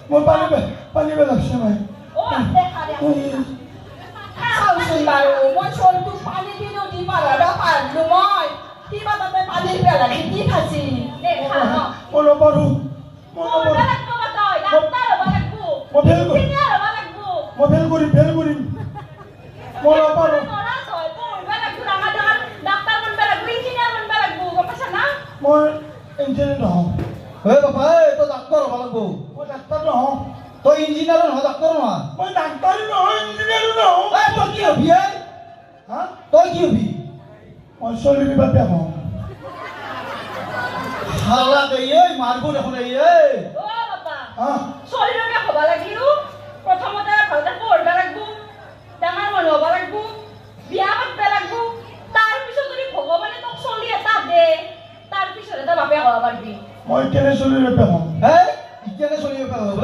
মই পানী লাগছে ভাই চাওচোন বাৰু মই চলটোক পানী দিলো দি পাৰদা পাৰলো মই কিবা তাতে পানীৰ পেলালি কি খাচি দেখা ন মই নপাৰো মই ফেল কৰিম মই নপাৰো মই ইঞ্জিনিয়াৰ নহওঁ হে বাবা এই তই ডাক্তৰ হ'ব লাগব মই ডাক্তৰ নহওঁ তই ইঞ্জিনিয়াৰ নহয় ডাক্তৰ নহয় মই ডাক্তৰ নহয় ইঞ্জিনিয়াৰ নহওঁ এই তই কি হবি এই হা তই কি হবি মই চলি বাপে হওঁ হালা গৈ এই মারবো দেখোন এই ও বাবা হা